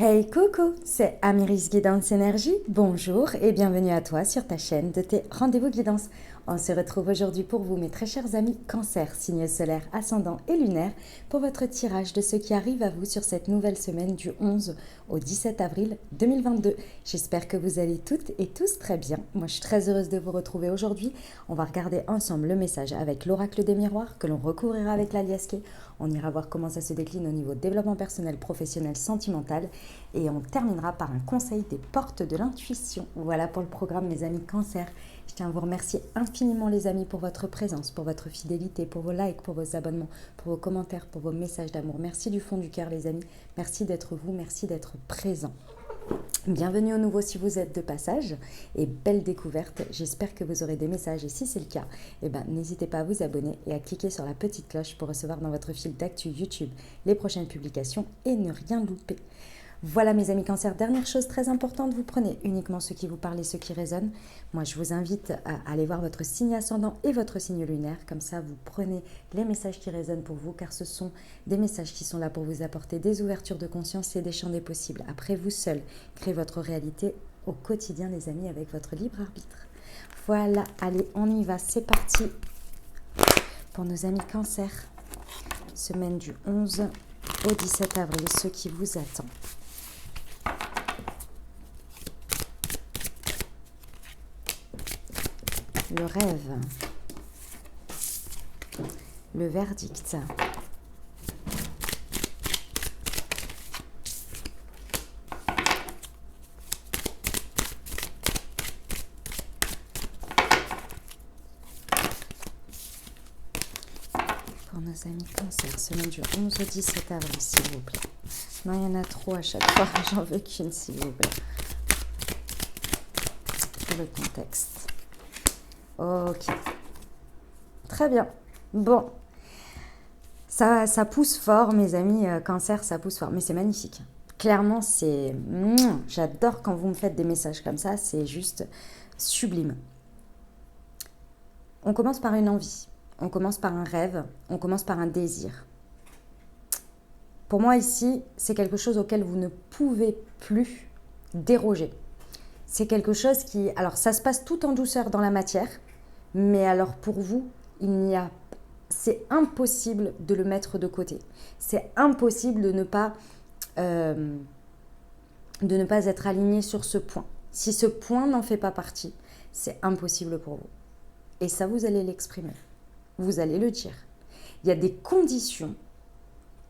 Hey coucou, c'est Amiris Guidance Énergie. Bonjour et bienvenue à toi sur ta chaîne de tes rendez-vous guidance. On se retrouve aujourd'hui pour vous, mes très chers amis Cancer, signe solaire, ascendant et lunaire, pour votre tirage de ce qui arrive à vous sur cette nouvelle semaine du 11 au 17 avril 2022. J'espère que vous allez toutes et tous très bien. Moi, je suis très heureuse de vous retrouver aujourd'hui. On va regarder ensemble le message avec l'oracle des miroirs que l'on recouvrira avec l'aliasqué. On ira voir comment ça se décline au niveau développement personnel, professionnel, sentimental. Et on terminera par un conseil des portes de l'intuition. Voilà pour le programme, mes amis Cancer. Je tiens à vous remercier infiniment, les amis, pour votre présence, pour votre fidélité, pour vos likes, pour vos abonnements, pour vos commentaires, pour vos messages d'amour. Merci du fond du cœur, les amis. Merci d'être vous, merci d'être présent. Bienvenue au nouveau si vous êtes de passage et belle découverte. J'espère que vous aurez des messages et si c'est le cas, n'hésitez pas à vous abonner et à cliquer sur la petite cloche pour recevoir dans votre fil d'actu YouTube les prochaines publications et ne rien louper. Voilà mes amis Cancer, dernière chose très importante, vous prenez uniquement ce qui vous parle et ce qui résonne. Moi je vous invite à aller voir votre signe ascendant et votre signe lunaire, comme ça vous prenez les messages qui résonnent pour vous, car ce sont des messages qui sont là pour vous apporter des ouvertures de conscience et des champs des possibles. Après vous seul, créez votre réalité au quotidien les amis avec votre libre arbitre. Voilà, allez on y va, c'est parti pour nos amis Cancer, semaine du 11 au 17 avril, ce qui vous attend. Le rêve, le verdict, pour nos amis Cancer, semaine du 11 au 17 avril, s'il vous plaît. Non, il y en a trop à chaque fois, j'en veux qu'une, s'il vous plaît. Pour le contexte. Ok, très bien. Bon, ça pousse fort, mes amis Cancer, ça pousse fort, mais c'est magnifique. Clairement, c'est... J'adore quand vous me faites des messages comme ça, c'est juste sublime. On commence par une envie, on commence par un rêve, on commence par un désir. Pour moi ici, c'est quelque chose auquel vous ne pouvez plus déroger. C'est quelque chose qui... Alors, ça se passe tout en douceur dans la matière, mais alors pour vous, c'est impossible de le mettre de côté. C'est impossible de ne pas être aligné sur ce point. Si ce point n'en fait pas partie, c'est impossible pour vous. Et ça, vous allez l'exprimer. Vous allez le dire. Il y a des conditions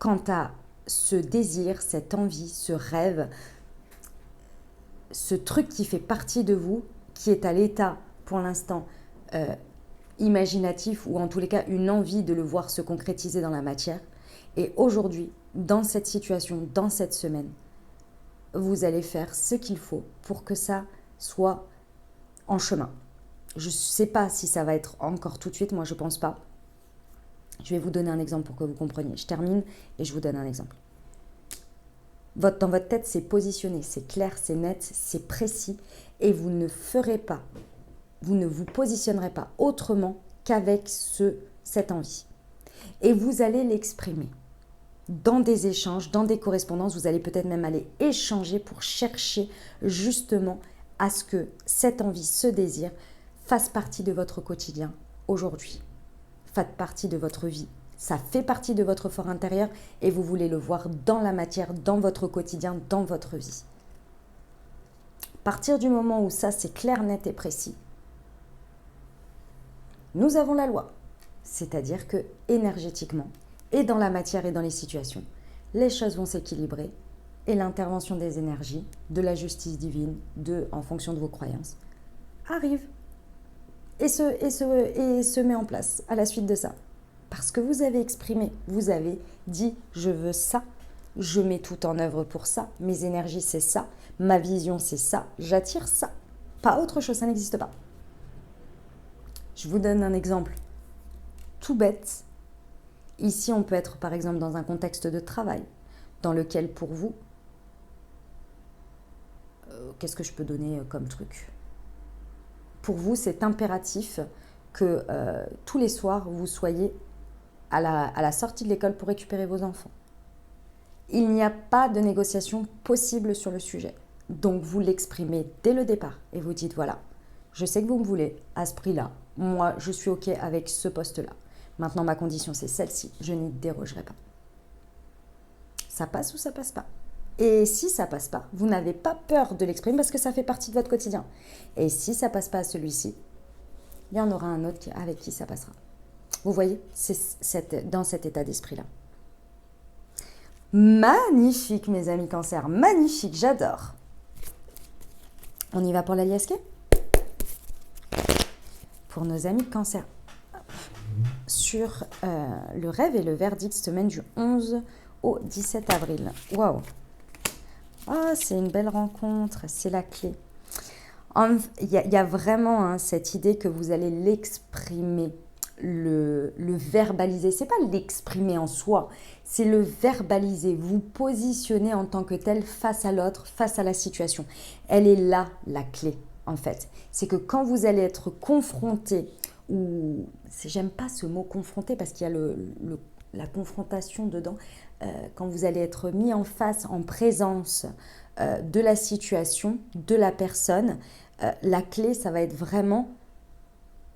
quant à ce désir, cette envie, ce rêve, ce truc qui fait partie de vous, qui est à l'état, pour l'instant, imaginatif, ou en tous les cas, une envie de le voir se concrétiser dans la matière. Et aujourd'hui, dans cette situation, dans cette semaine, vous allez faire ce qu'il faut pour que ça soit en chemin. Je ne sais pas si ça va être encore tout de suite, moi je ne pense pas. Je vais vous donner un exemple pour que vous compreniez. Je termine et je vous donne un exemple. Dans votre tête, c'est positionné, c'est clair, c'est net, c'est précis, et vous ne vous positionnerez pas autrement qu'avec cette envie. Et vous allez l'exprimer. Dans des échanges, dans des correspondances, vous allez peut-être même aller échanger pour chercher justement à ce que cette envie, ce désir, fasse partie de votre quotidien aujourd'hui, fasse partie de votre vie. Ça fait partie de votre fort intérieur et vous voulez le voir dans la matière, dans votre quotidien, dans votre vie. À partir du moment où ça, c'est clair, net et précis, nous avons la loi. C'est-à-dire que énergétiquement, et dans la matière et dans les situations, les choses vont s'équilibrer et l'intervention des énergies, de la justice divine, en fonction de vos croyances, arrive et se met en place à la suite de ça. Parce que vous avez exprimé, vous avez dit « je veux ça », je mets tout en œuvre pour ça, mes énergies c'est ça, ma vision c'est ça, j'attire ça. Pas autre chose, ça n'existe pas. Je vous donne un exemple tout bête. Ici, on peut être par exemple dans un contexte de travail, dans lequel pour vous, qu'est-ce que je peux donner comme truc ? Pour vous, c'est impératif que tous les soirs, vous soyez à la sortie de l'école pour récupérer vos enfants. Il n'y a pas de négociation possible sur le sujet. Donc vous l'exprimez dès le départ et vous dites voilà, je sais que vous me voulez à ce prix-là. Moi, je suis OK avec ce poste-là. Maintenant, ma condition, c'est celle-ci. Je n'y dérogerai pas. Ça passe ou ça passe pas. Et si ça passe pas, vous n'avez pas peur de l'exprimer parce que ça fait partie de votre quotidien. Et si ça passe pas à celui-ci, il y en aura un autre avec qui ça passera. Vous voyez, c'est dans cet état d'esprit-là. Magnifique, mes amis Cancer. Magnifique, j'adore. On y va pour la liesque? Pour nos amis Cancer. Sur le rêve et le verdict, semaine du 11 au 17 avril. Waouh! Ah, c'est une belle rencontre, c'est la clé. Il y a vraiment cette idée que vous allez l'exprimer, le verbaliser. C'est pas l'exprimer en soi, c'est le verbaliser, vous positionner en tant que tel face à l'autre, face à la situation. Elle est là, la clé, en fait. C'est que quand vous allez être confronté, ou j'aime pas ce mot confronté parce qu'il y a la confrontation dedans, quand vous allez être mis en face, en présence de la situation, de la personne, la clé, ça va être vraiment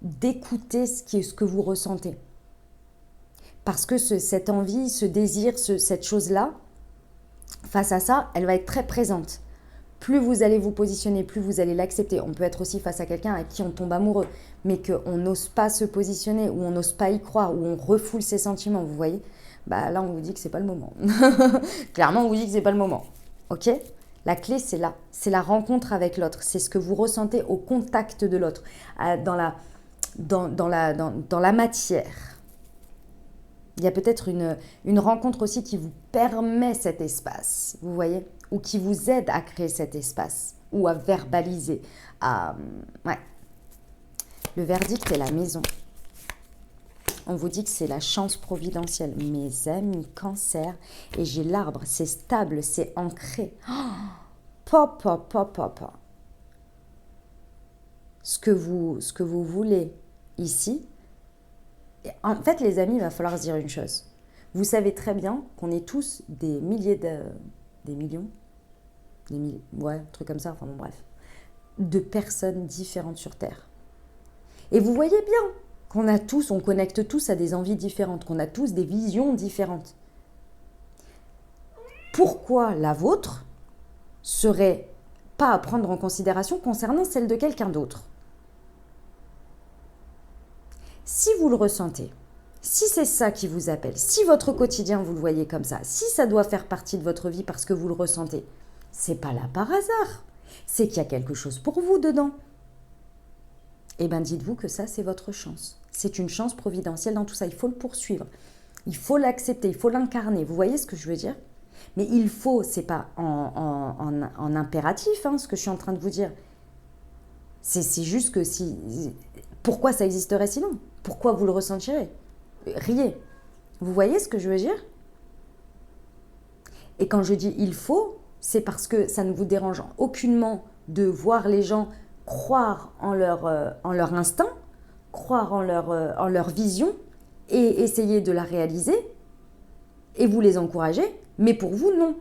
d'écouter ce que vous ressentez. Parce que cette envie, ce désir, cette chose-là, face à ça, elle va être très présente. Plus vous allez vous positionner, plus vous allez l'accepter. On peut être aussi face à quelqu'un à qui on tombe amoureux, mais qu'on n'ose pas se positionner, ou on n'ose pas y croire, ou on refoule ses sentiments, vous voyez. Bah là, on vous dit que c'est pas le moment. Clairement, on vous dit que c'est pas le moment. Ok ? La clé, c'est là. C'est la rencontre avec l'autre. C'est ce que vous ressentez au contact de l'autre, dans la matière. Il y a peut-être une rencontre aussi qui vous permet cet espace, vous voyez, ou qui vous aide à créer cet espace, ou à verbaliser. Ouais. Le verdict est la maison. On vous dit que c'est la chance providentielle. Mes amis, Cancer, et j'ai l'arbre, c'est stable, c'est ancré. Pop. Ce que vous voulez ici. En fait, les amis, il va falloir se dire une chose. Vous savez très bien qu'on est tous des millions, ouais, un truc comme ça, enfin bon, bref, de personnes différentes sur Terre. Et vous voyez bien on connecte tous à des envies différentes, qu'on a tous des visions différentes. Pourquoi la vôtre serait pas à prendre en considération concernant celle de quelqu'un d'autre? Si vous le ressentez, si c'est ça qui vous appelle, si votre quotidien vous le voyez comme ça, si ça doit faire partie de votre vie parce que vous le ressentez, c'est pas là par hasard, c'est qu'il y a quelque chose pour vous dedans. Eh bien, dites-vous que ça, c'est votre chance. C'est une chance providentielle dans tout ça. Il faut le poursuivre. Il faut l'accepter, il faut l'incarner. Vous voyez ce que je veux dire? Mais il faut, c'est pas en impératif, ce que je suis en train de vous dire. C'est juste que pourquoi ça existerait sinon? Pourquoi vous le ressentirez? Riez. Vous voyez ce que je veux dire? Et quand je dis il faut, c'est parce que ça ne vous dérange aucunement de voir les gens croire en leur instinct, croire en leur vision et essayer de la réaliser et vous les encouragez, mais pour vous, non.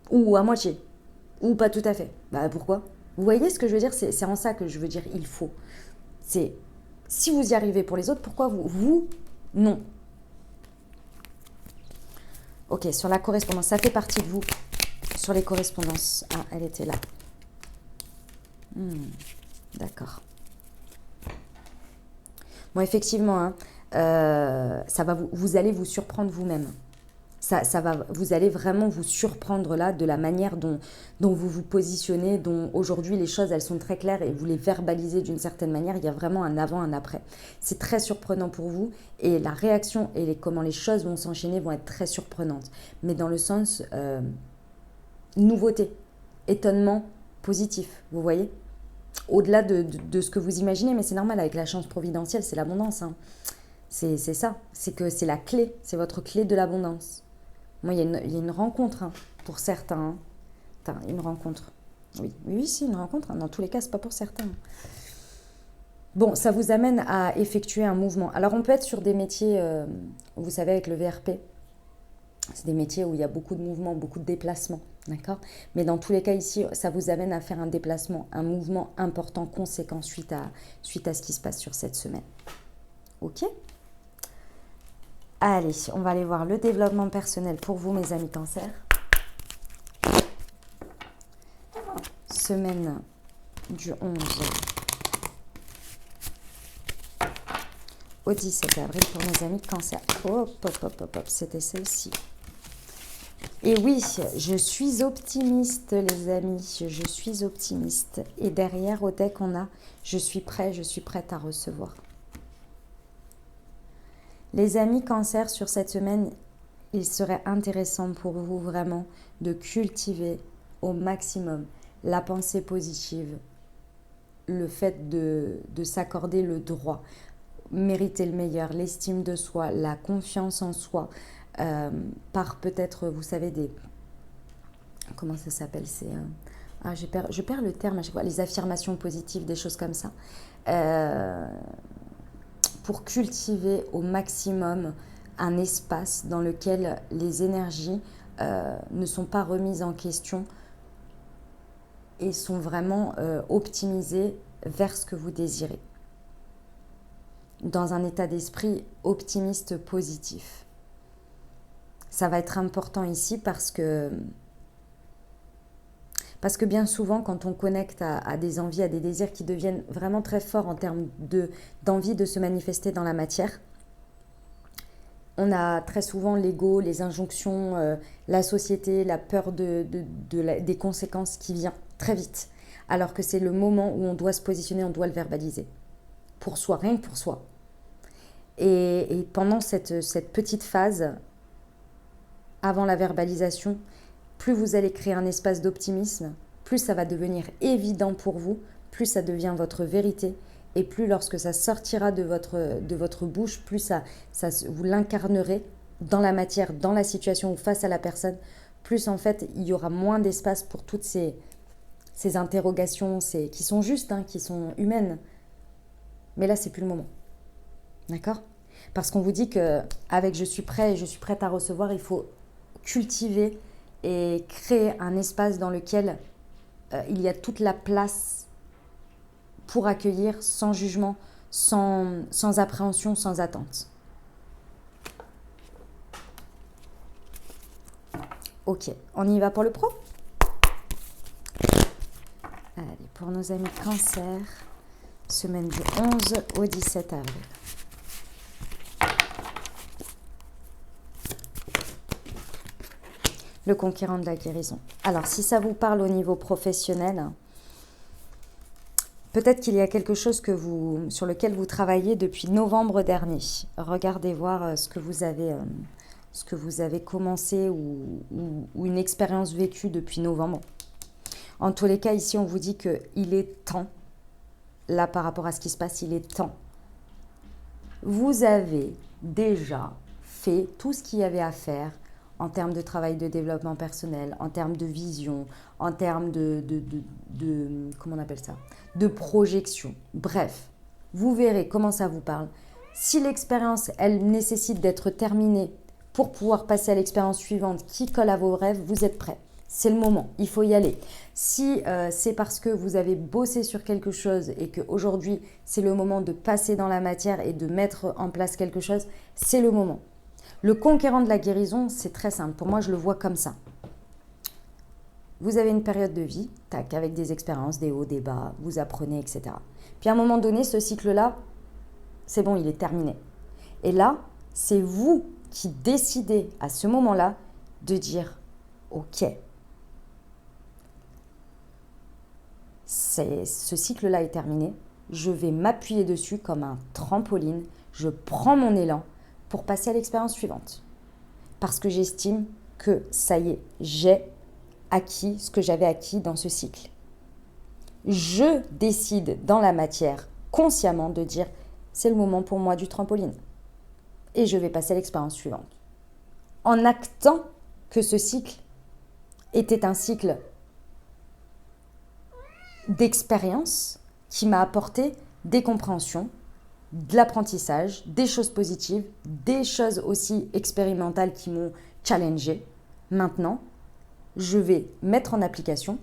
Ou à moitié, ou pas tout à fait. Bah pourquoi? Vous voyez ce que je veux dire? C'est en ça que je veux dire il faut. C'est si vous y arrivez pour les autres, pourquoi vous non. Ok, sur la correspondance, ça fait partie de vous. Sur les correspondances, elle était là. D'accord. Bon, effectivement, ça va vous allez vous surprendre vous-même. Vous allez vraiment vous surprendre là de la manière dont vous vous positionnez, dont aujourd'hui les choses elles sont très claires et vous les verbalisez d'une certaine manière. Il y a vraiment un avant, un après. C'est très surprenant pour vous et la réaction et comment les choses vont s'enchaîner vont être très surprenantes. Mais dans le sens nouveauté, étonnement positif, vous voyez? Au-delà de ce que vous imaginez, mais c'est normal avec la chance providentielle, c'est l'abondance. C'est ça, c'est que c'est la clé, c'est votre clé de l'abondance. Moi, il y a une rencontre pour certains. Une rencontre. Oui, c'est une rencontre. Dans tous les cas, c'est pas pour certains. Bon, ça vous amène à effectuer un mouvement. Alors, on peut être sur des métiers, vous savez, avec le VRP. C'est des métiers où il y a beaucoup de mouvements, beaucoup de déplacements, d'accord? Mais dans tous les cas ici, ça vous amène à faire un déplacement, un mouvement important, conséquent suite à ce qui se passe sur cette semaine. Ok? Allez, on va aller voir le développement personnel pour vous, mes amis Cancer. Semaine du 11 au 17 avril pour mes amis Cancer. Hop, hop, hop, hop, hop, c'était celle-ci. Et oui, je suis optimiste, les amis, je suis optimiste. Et derrière, au deck, on a « Je suis prête à recevoir ». Les amis Cancer, sur cette semaine, il serait intéressant pour vous vraiment de cultiver au maximum la pensée positive, le fait de s'accorder le droit, mériter le meilleur, l'estime de soi, la confiance en soi, par peut-être, vous savez, des... Comment ça s'appelle? Je perds le terme à chaque fois. Les affirmations positives, des choses comme ça. Pour cultiver au maximum un espace dans lequel les énergies ne sont pas remises en question et sont vraiment optimisées vers ce que vous désirez. Dans un état d'esprit optimiste, positif. Ça va être important ici parce que bien souvent, quand on connecte à des envies, à des désirs qui deviennent vraiment très forts en termes d'envie de se manifester dans la matière, on a très souvent l'ego, les injonctions, la société, la peur des conséquences qui vient très vite. Alors que c'est le moment où on doit se positionner, on doit le verbaliser. Pour soi, rien que pour soi. Et pendant cette petite phase, avant la verbalisation, plus vous allez créer un espace d'optimisme, plus ça va devenir évident pour vous, plus ça devient votre vérité, et plus lorsque ça sortira de votre bouche, plus vous l'incarnerez dans la matière, dans la situation ou face à la personne, plus en fait il y aura moins d'espace pour toutes ces interrogations qui sont justes, qui sont humaines. Mais là, c'est plus le moment. D'accord? Parce qu'on vous dit qu'avec je suis prêt et je suis prête à recevoir, il faut cultiver et créer un espace dans lequel il y a toute la place pour accueillir sans jugement, sans appréhension, sans attente. Ok, on y va pour le pro? Allez, pour nos amis Cancer, semaine du 11 au 17 avril. Le conquérant de la guérison. Alors, si ça vous parle au niveau professionnel, peut-être qu'il y a quelque chose sur lequel vous travaillez depuis novembre dernier. Regardez voir ce que vous avez commencé ou une expérience vécue depuis novembre. En tous les cas, ici, on vous dit qu'il est temps, là, par rapport à ce qui se passe, il est temps. Vous avez déjà fait tout ce qu'il y avait à faire en termes de travail de développement personnel, en termes de vision, en termes de comment on appelle ça, de projection. Bref, vous verrez comment ça vous parle. Si l'expérience, elle nécessite d'être terminée pour pouvoir passer à l'expérience suivante qui colle à vos rêves, vous êtes prêts. C'est le moment, il faut y aller. Si c'est parce que vous avez bossé sur quelque chose et qu'aujourd'hui, c'est le moment de passer dans la matière et de mettre en place quelque chose, c'est le moment. Le conquérant de la guérison, c'est très simple. Pour moi, je le vois comme ça. Vous avez une période de vie, tac, avec des expériences, des hauts, des bas, vous apprenez, etc. Puis à un moment donné, ce cycle-là, c'est bon, il est terminé. Et là, c'est vous qui décidez à ce moment-là de dire « Ok, ce cycle-là est terminé, je vais m'appuyer dessus comme un trampoline, je prends mon élan pour passer à l'expérience suivante. Parce que j'estime que ça y est, j'ai acquis ce que j'avais acquis dans ce cycle. Je décide dans la matière consciemment de dire c'est le moment pour moi du trampoline. Et je vais passer à l'expérience suivante. En actant que ce cycle était un cycle d'expérience qui m'a apporté des compréhensions, de l'apprentissage, des choses positives, des choses aussi expérimentales qui m'ont challenger. Maintenant, je vais mettre en application,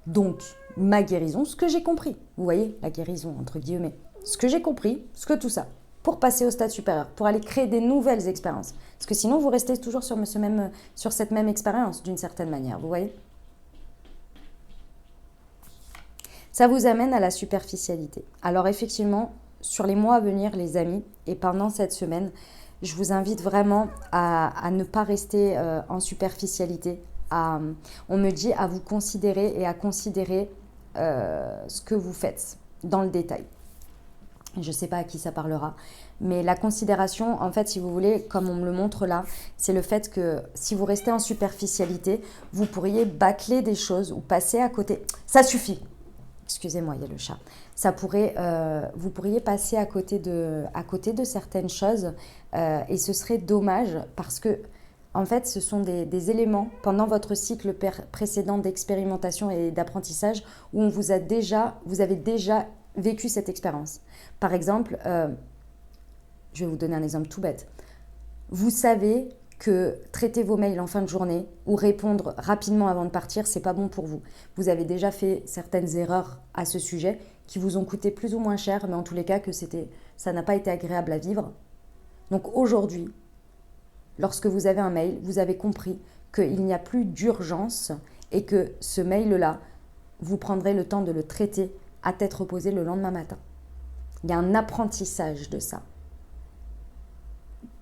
donc, ma guérison, ce que j'ai compris. Vous voyez, la guérison, entre guillemets. Ce que j'ai compris, ce que tout ça, pour passer au stade supérieur, pour aller créer des nouvelles expériences. Parce que sinon, vous restez toujours sur cette même expérience, d'une certaine manière, vous voyez. Ça vous amène à la superficialité. Alors effectivement, sur les mois à venir, les amis, et pendant cette semaine, je vous invite vraiment à ne pas rester en superficialité. On me dit à vous considérer et à considérer ce que vous faites dans le détail. Je ne sais pas à qui ça parlera, mais la considération, en fait, si vous voulez, comme on me le montre là, c'est le fait que si vous restez en superficialité, vous pourriez bâcler des choses ou passer à côté. Ça suffit. Excusez-moi, il y a le chat. Vous pourriez passer à côté de certaines choses et ce serait dommage parce que, en fait, ce sont des éléments pendant votre cycle précédent d'expérimentation et d'apprentissage où vous avez déjà vécu cette expérience. Par exemple, je vais vous donner un exemple tout bête. Vous savez que traiter vos mails en fin de journée ou répondre rapidement avant de partir, c'est pas bon pour vous. Vous avez déjà fait certaines erreurs à ce sujet qui vous ont coûté plus ou moins cher, mais en tous les cas que ça n'a pas été agréable à vivre. Donc aujourd'hui, lorsque vous avez un mail, vous avez compris qu'il n'y a plus d'urgence et que ce mail-là, vous prendrez le temps de le traiter à tête reposée le lendemain matin. Il y a un apprentissage de ça.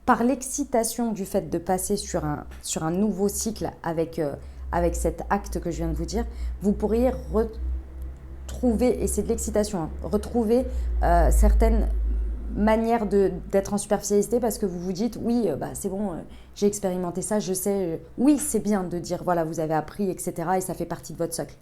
Par l'excitation du fait de passer sur un nouveau cycle avec cet acte que je viens de vous dire, vous pourriez retrouver, et c'est de l'excitation, retrouver certaines manières d'être en superficialité parce que vous vous dites, oui, c'est bon, j'ai expérimenté ça, je sais, oui, c'est bien de dire, voilà, vous avez appris, etc. et ça fait partie de votre socle.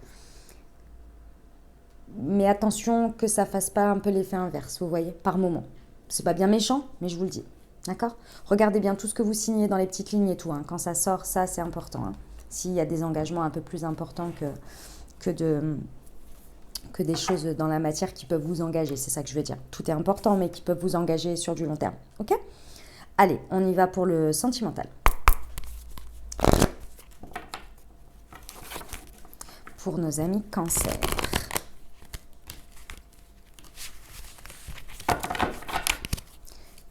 Mais attention que ça ne fasse pas un peu l'effet inverse, vous voyez, par moment. C'est pas bien méchant, mais je vous le dis. D'accord ? Regardez bien tout ce que vous signez dans les petites lignes et tout. Quand ça sort, ça c'est important. S'il y a des engagements un peu plus importants que des choses dans la matière qui peuvent vous engager. C'est ça que je veux dire. Tout est important, mais qui peuvent vous engager sur du long terme. Ok ? Allez, on y va pour le sentimental. Pour nos amis Cancer.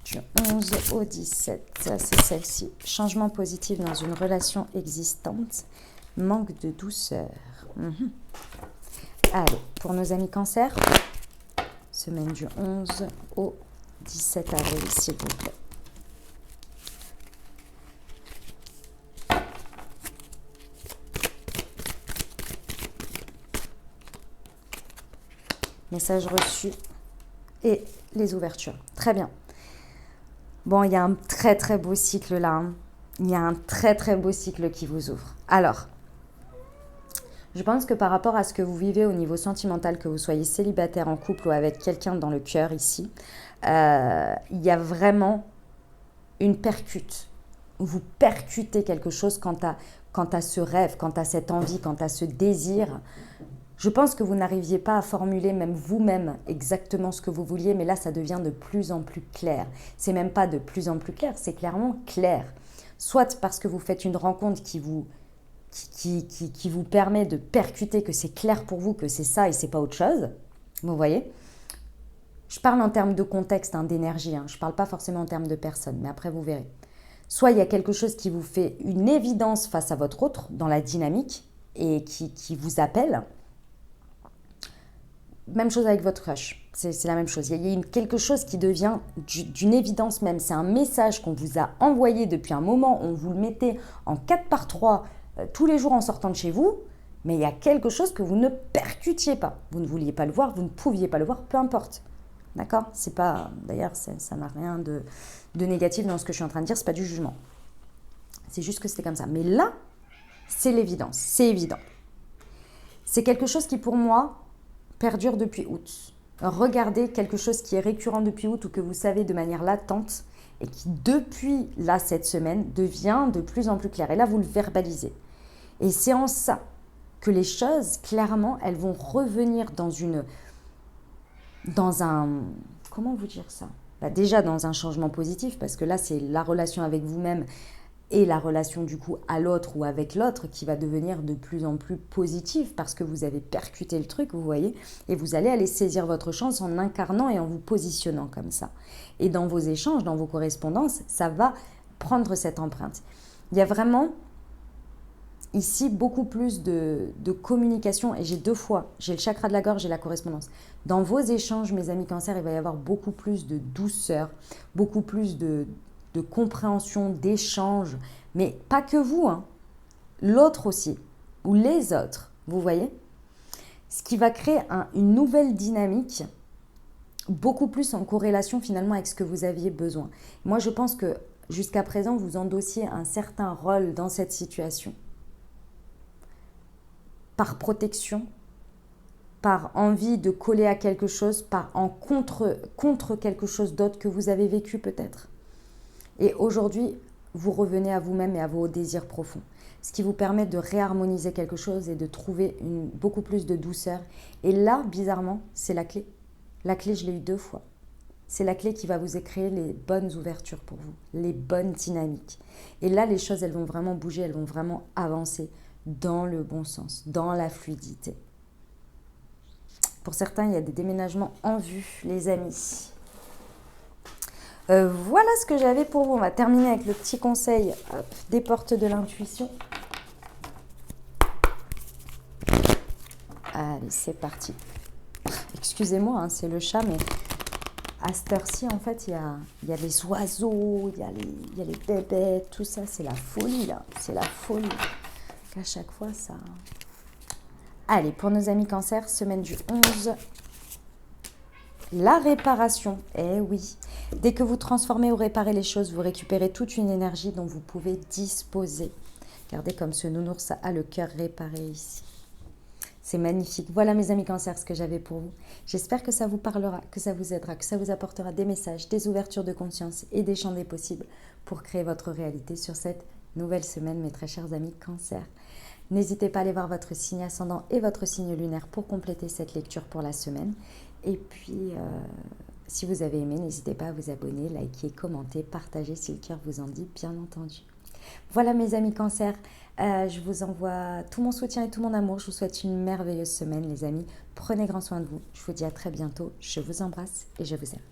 Du 11 au 17, c'est celle-ci. Changement positif dans une relation existante. Manque de douceur. Allez, pour nos amis Cancer, semaine du 11 au 17 avril, s'il vous plaît. Message reçu et les ouvertures. Très bien. Bon, il y a un très très beau cycle là. Il y a un très très beau cycle qui vous ouvre. Alors, je pense que par rapport à ce que vous vivez au niveau sentimental, que vous soyez célibataire, en couple ou avec quelqu'un dans le cœur ici, il y a vraiment une percute. Vous percutez quelque chose quant à ce rêve, quant à cette envie, quant à ce désir. Je pense que vous n'arriviez pas à formuler même vous-même exactement ce que vous vouliez, mais là, ça devient de plus en plus clair. C'est même pas de plus en plus clair, c'est clairement clair. Soit parce que vous faites une rencontre qui vous permet de percuter que c'est clair pour vous, que c'est ça et c'est pas autre chose. Vous voyez ? Je parle en termes de contexte, d'énergie. Je ne parle pas forcément en termes de personne, mais après vous verrez. Soit il y a quelque chose qui vous fait une évidence face à votre autre dans la dynamique et qui vous appelle. Même chose avec votre crush, c'est la même chose. Il y a quelque chose qui devient d'une évidence même. C'est un message qu'on vous a envoyé depuis un moment. On vous le mettait en 4x3 tous les jours en sortant de chez vous. Mais il y a quelque chose que vous ne percutiez pas. Vous ne vouliez pas le voir, vous ne pouviez pas le voir, peu importe. D'accord ? C'est pas, d'ailleurs, ça n'a rien de négatif dans ce que je suis en train de dire. C'est pas du jugement. C'est juste que c'était comme ça. Mais là, c'est l'évidence. C'est évident. C'est quelque chose qui, pour moi, perdure depuis août. Regardez quelque chose qui est récurrent depuis août ou que vous savez de manière latente et qui, depuis là, cette semaine, devient de plus en plus clair. Et là, vous le verbalisez. Et c'est en ça que les choses, clairement, elles vont revenir dans un... Comment vous dire ça ? Déjà dans un changement positif, parce que là, c'est la relation avec vous-même. et la relation du coup à l'autre ou avec l'autre qui va devenir de plus en plus positive parce que vous avez percuté le truc, vous voyez, et vous allez aller saisir votre chance en incarnant et en vous positionnant comme ça. Et dans vos échanges, dans vos correspondances, ça va prendre cette empreinte. Il y a vraiment ici beaucoup plus de communication et j'ai deux fois, j'ai le chakra de la gorge et la correspondance. Dans vos échanges, mes amis Cancer, il va y avoir beaucoup plus de douceur, beaucoup plus de compréhension, d'échange, mais pas que vous, hein, l'autre aussi, ou les autres, vous voyez. Ce qui va créer une nouvelle dynamique, beaucoup plus en corrélation finalement avec ce que vous aviez besoin. Moi, je pense que jusqu'à présent, vous endossiez un certain rôle dans cette situation. Par protection, par envie de coller à quelque chose, contre quelque chose d'autre que vous avez vécu peut-être. Et aujourd'hui, vous revenez à vous-même et à vos désirs profonds. Ce qui vous permet de réharmoniser quelque chose et de trouver beaucoup plus de douceur. Et là, bizarrement, c'est la clé. La clé, je l'ai eu 2 fois. C'est la clé qui va vous créer les bonnes ouvertures pour vous, les bonnes dynamiques. Et là, les choses, elles vont vraiment bouger, elles vont vraiment avancer dans le bon sens, dans la fluidité. Pour certains, il y a des déménagements en vue, les amis. Voilà ce que j'avais pour vous. On va terminer avec le petit conseil des portes de l'intuition. Allez, c'est parti. Excusez-moi, hein, c'est le chat, mais à cette heure-ci, en fait, il y a les oiseaux, il y a les bébés, tout ça, c'est la folie, là. C'est la folie. À chaque fois, ça... Allez, pour nos amis Cancer, semaine du 11, la réparation. Eh oui, dès que vous transformez ou réparez les choses, vous récupérez toute une énergie dont vous pouvez disposer. Regardez comme ce nounours a le cœur réparé ici. C'est magnifique. Voilà mes amis Cancer, ce que j'avais pour vous. J'espère que ça vous parlera, que ça vous aidera, que ça vous apportera des messages, des ouvertures de conscience et des champs des possibles pour créer votre réalité sur cette nouvelle semaine, mes très chers amis Cancer. N'hésitez pas à aller voir votre signe ascendant et votre signe lunaire pour compléter cette lecture pour la semaine. Et puis, si vous avez aimé, n'hésitez pas à vous abonner, liker, commenter, partager si le cœur vous en dit, bien entendu. Voilà mes amis Cancer, je vous envoie tout mon soutien et tout mon amour. Je vous souhaite une merveilleuse semaine les amis. Prenez grand soin de vous. Je vous dis à très bientôt. Je vous embrasse et je vous aime.